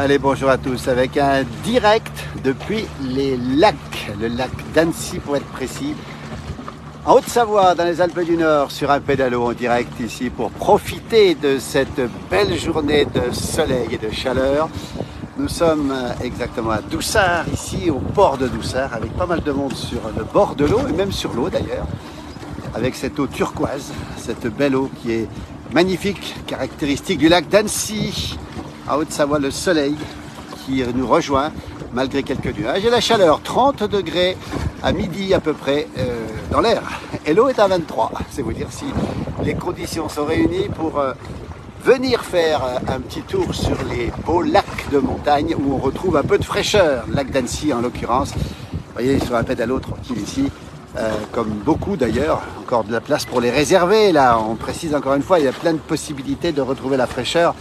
Allez, bonjour à tous, avec un direct depuis les lacs, le lac d'Annecy pour être précis, en Haute-Savoie, dans les Alpes du Nord, sur un pédalo en direct ici pour profiter de cette belle journée de soleil et de chaleur. Nous sommes exactement à Doussard, ici au port de Doussard, avec pas mal de monde sur le bord de l'eau et même sur l'eau d'ailleurs, avec cette eau turquoise, cette belle eau qui est magnifique, caractéristique du lac d'Annecy. En Haute-Savoie, le soleil qui nous rejoint malgré quelques nuages et la chaleur, 30 degrés à midi à peu près dans l'air. Et l'eau est à 23, c'est vous dire si les conditions sont réunies pour venir faire un petit tour sur les beaux lacs de montagne où on retrouve un peu de fraîcheur, le lac d'Annecy en l'occurrence. Vous voyez, sur un pédalo tranquille ici, comme beaucoup d'ailleurs, encore de la place pour les réserver. Là, on précise encore une fois, il y a plein de possibilités de retrouver la fraîcheur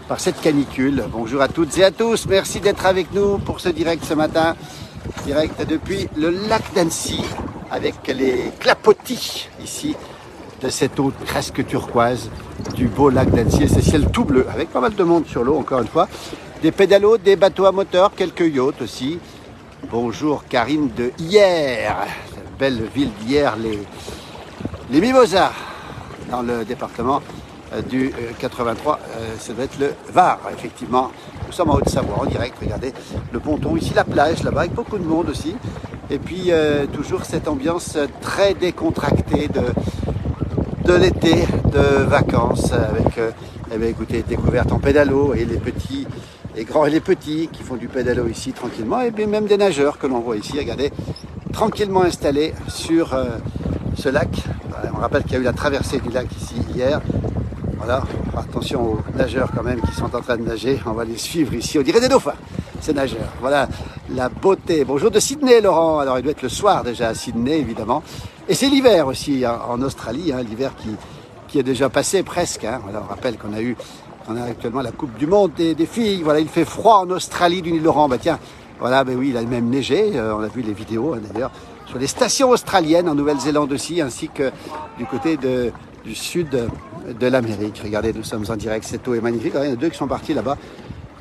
par cette canicule. Bonjour à toutes et à tous, merci d'être avec nous pour ce direct ce matin. Direct depuis le lac d'Annecy, avec les clapotis ici de cette eau presque turquoise du beau lac d'Annecy et ce ciel tout bleu, avec pas mal de monde sur l'eau encore une fois. Des pédalos, des bateaux à moteur, quelques yachts aussi. Bonjour Karine de Hyères, cette belle ville d'Hyères, les Mimosas, dans le département du 83, ça doit être le Var, effectivement. Nous sommes en Haute-Savoie, en direct, regardez le ponton, ici la plage, là-bas, avec beaucoup de monde aussi. Et puis, toujours cette ambiance très décontractée de l'été, de vacances, avec, eh bien, écoutez, découverte en pédalo, et les petits, les grands et les petits qui font du pédalo ici tranquillement, et puis même des nageurs que l'on voit ici, regardez, tranquillement installés sur ce lac. On rappelle qu'il y a eu la traversée du lac ici hier. Voilà, attention aux nageurs quand même qui sont en train de nager, on va les suivre ici, on dirait des dauphins, ces nageurs. Voilà la beauté. Bonjour de Sydney, Laurent. Alors il doit être le soir déjà à Sydney évidemment. Et c'est l'hiver aussi hein, en Australie, hein, l'hiver qui est déjà passé presque. Hein. Voilà, on rappelle qu'on a actuellement la Coupe du Monde des filles. Voilà, il fait froid en Australie du Laurent. Bah tiens, voilà, ben oui, il a même neigé, on a vu les vidéos hein, d'ailleurs, sur les stations australiennes en Nouvelle-Zélande aussi, ainsi que du côté du sud de l'Amérique. Regardez, nous sommes en direct, cette eau est magnifique. Il y en a deux qui sont partis là-bas,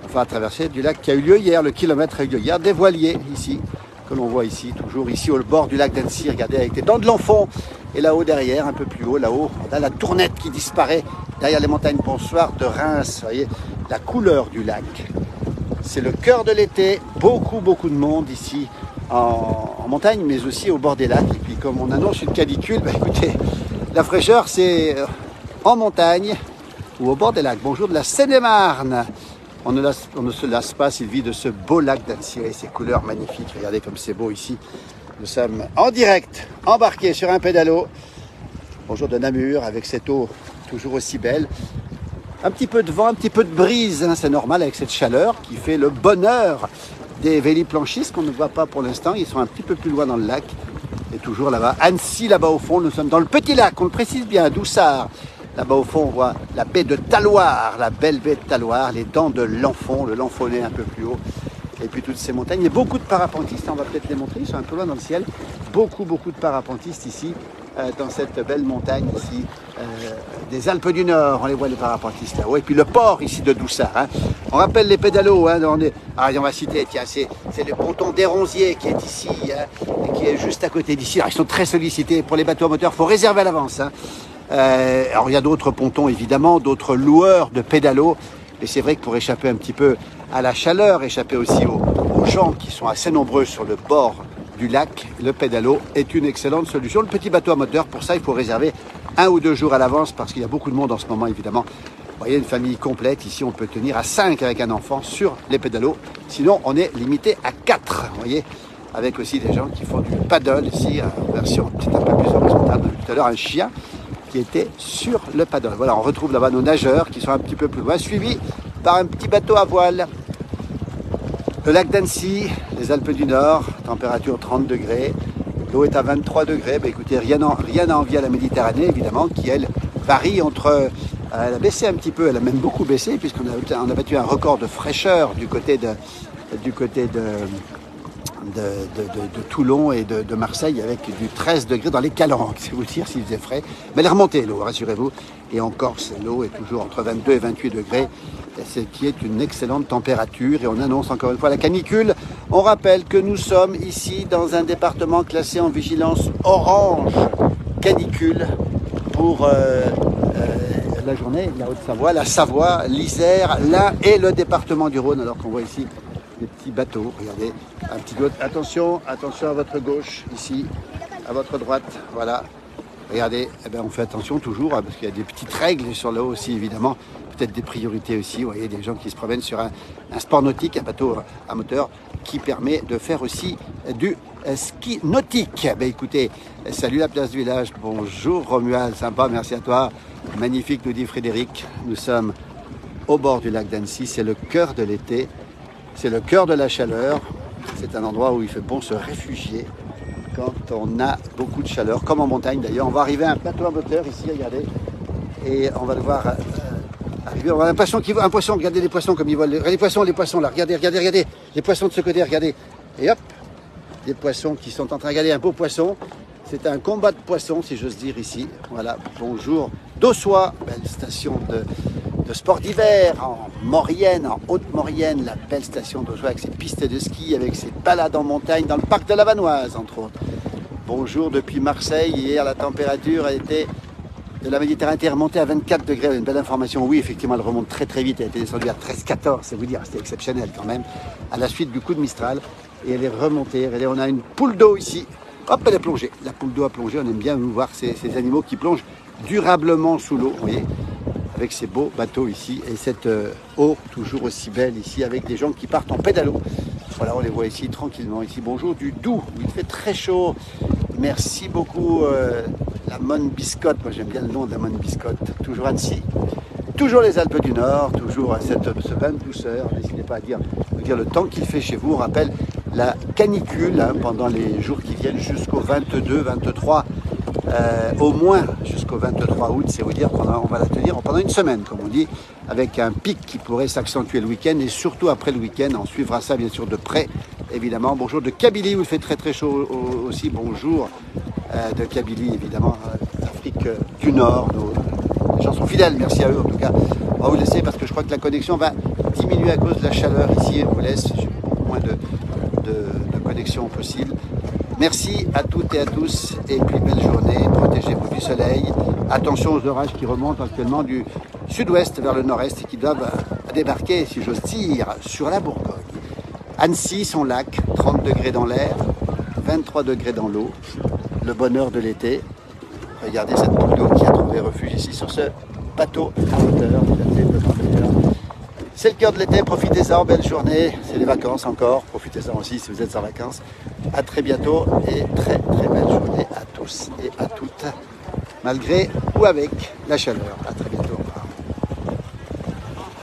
enfin à traverser du lac qui a eu lieu hier, le kilomètre a eu lieu hier, des voiliers ici, que l'on voit ici, toujours ici au bord du lac d'Annecy, regardez, avec des dents de l'enfant, et là-haut derrière, un peu plus haut, là-haut, on a la Tournette qui disparaît derrière les montagnes Ponsoir de Reims. Vous voyez la couleur du lac. C'est le cœur de l'été, beaucoup de monde ici en montagne, mais aussi au bord des lacs. Et puis comme on annonce une canicule, bah, écoutez, la fraîcheur c'est en montagne ou au bord des lacs. Bonjour de la Seine-et-Marne. On ne se lasse pas, Sylvie, de ce beau lac d'Annecy et ses couleurs magnifiques. Regardez comme c'est beau ici. Nous sommes en direct, embarqués sur un pédalo. Bonjour de Namur, avec cette eau toujours aussi belle. Un petit peu de vent, un petit peu de brise, hein, c'est normal avec cette chaleur qui fait le bonheur des véliplanchistes qu'on ne voit pas pour l'instant. Ils sont un petit peu plus loin dans le lac. Et toujours là-bas, Annecy, là-bas au fond, nous sommes dans le petit lac, on le précise bien, à Doussard. Là-bas au fond, on voit la baie de Taloir, la belle baie de Taloir, les dents de l'Enfant, le Lenfonnet un peu plus haut. Et puis toutes ces montagnes. Il y a beaucoup de parapentistes, on va peut-être les montrer, ils sont un peu loin dans le ciel. Beaucoup de parapentistes ici, dans cette belle montagne ici, des Alpes du Nord. On les voit les parapentistes là-haut. Et puis le port ici de Doussard. Hein. On rappelle les pédalos. Hein, on va citer, tiens, c'est le ponton des Ronziers qui est ici, hein, et qui est juste à côté d'ici. Alors ils sont très sollicités pour les bateaux à moteur, il faut réserver à l'avance. Hein. Alors il y a d'autres pontons évidemment, d'autres loueurs de pédalos. Et c'est vrai que pour échapper un petit peu à la chaleur, échapper aussi aux gens qui sont assez nombreux sur le bord du lac, le pédalo est une excellente solution. Le petit bateau à moteur, pour ça, il faut réserver 1 ou 2 jours à l'avance parce qu'il y a beaucoup de monde en ce moment, évidemment. Vous voyez, une famille complète. Ici, on peut tenir à 5 avec un enfant sur les pédalos. Sinon, on est limité à 4, vous voyez, avec aussi des gens qui font du paddle ici, en version peut-être un peu plus horizontale. Tout à l'heure, un chien qui était sur le paddle. Voilà, on retrouve là-bas nos nageurs qui sont un petit peu plus loin, suivis par un petit bateau à voile. Le lac d'Annecy, les Alpes du Nord, température 30 degrés, l'eau est à 23 degrés. Ben écoutez, rien à envier à la Méditerranée, évidemment, qui elle varie entre... elle a baissé un petit peu, elle a même beaucoup baissé, puisqu'on a battu un record de fraîcheur du côté de Toulon et de Marseille avec du 13 degrés dans les calanques, c'est vous dire s'il faisait frais. Mais elle est remontée l'eau, rassurez-vous. Et en Corse, l'eau est toujours entre 22 et 28 degrés, ce qui est une excellente température. Et on annonce encore une fois la canicule. On rappelle que nous sommes ici dans un département classé en vigilance orange canicule pour la journée, la Haute-Savoie, la Savoie, l'Isère, l'Ain et le département du Rhône. Alors qu'on voit ici des petits bateaux, regardez, un petit boat. Attention, attention à votre gauche, ici, à votre droite, voilà. Regardez, eh ben on fait attention toujours, parce qu'il y a des petites règles sur l'eau aussi, évidemment, peut-être des priorités aussi. Vous voyez, des gens qui se promènent sur un sport nautique, un bateau à moteur, qui permet de faire aussi du ski nautique. Ben écoutez, salut la place du village, bonjour Romuald, sympa, merci à toi. Magnifique, nous dit Frédéric. Nous sommes au bord du lac d'Annecy, c'est le cœur de l'été, c'est le cœur de la chaleur. C'est un endroit où il fait bon se réfugier quand on a beaucoup de chaleur, comme en montagne d'ailleurs. On va arriver à un plateau à moteur ici, regardez, et on va le voir arriver. On a l'impression qu'il voit un poisson, regardez les poissons comme ils volent. Les poissons là, regardez, regardez, regardez. Les poissons de ce côté, regardez. Et hop, des poissons qui sont en train de regarder un beau poisson. C'est un combat de poissons, si j'ose dire, ici. Voilà, bonjour. Dossois, belle station de sport d'hiver, en Maurienne, en Haute-Maurienne, la belle station d'Ossois avec ses pistes de ski, avec ses balades en montagne dans le parc de la Vanoise, entre autres. Bonjour depuis Marseille. Hier, la température a été de la Méditerranée est remontée à 24 degrés. Une belle information. Oui, effectivement, elle remonte très très vite. Elle a été descendue à 13-14, c'est vous dire, c'était exceptionnel quand même, à la suite du coup de Mistral. Et elle est remontée. Regardez, on a une poule d'eau ici. Hop, elle est plongée. La poule d'eau a plongé. On aime bien voir ces animaux qui plongent durablement sous l'eau, vous voyez, avec ces beaux bateaux ici. Et cette eau toujours aussi belle ici, avec des gens qui partent en pédalo. Voilà, on les voit ici tranquillement. Ici, bonjour du Doubs. Il fait très chaud. Merci beaucoup, la Monne Biscotte. Moi, j'aime bien le nom de la Monne Biscotte. Toujours Annecy. Toujours les Alpes du Nord, toujours ce bain de douceur. N'hésitez pas à dire le temps qu'il fait chez vous. On rappelle la canicule pendant les jours qui viennent jusqu'au 22, 23, au moins jusqu'au 23 août. C'est vous dire qu'on va la tenir pendant une semaine, comme on dit, avec un pic qui pourrait s'accentuer le week-end. Et surtout après le week-end, on suivra ça bien sûr de près, évidemment. Bonjour de Kabylie où il fait très très chaud aussi. Bonjour de Kabylie, évidemment, Afrique du Nord. Les gens sont fidèles, merci à eux en tout cas. On va vous laisser parce que je crois que la connexion va diminuer à cause de la chaleur ici. On vous laisse, j'ai beaucoup moins de connexion possible. Merci à toutes et à tous et puis belle journée. Protégez-vous du soleil. Attention aux orages qui remontent actuellement du sud-ouest vers le nord-est et qui doivent débarquer, si j'ose dire, sur la Bourgogne. Annecy, son lac, 30 degrés dans l'air, 23 degrés dans l'eau. Le bonheur de l'été. Regardez cette poule d'eau qui a trouvé refuge ici sur ce bateau à moteur. C'est le cœur de l'été, profitez-en, belle journée. C'est les vacances encore, profitez-en aussi si vous êtes en vacances. À très bientôt et très très belle journée à tous et à toutes, malgré ou avec la chaleur. À très bientôt.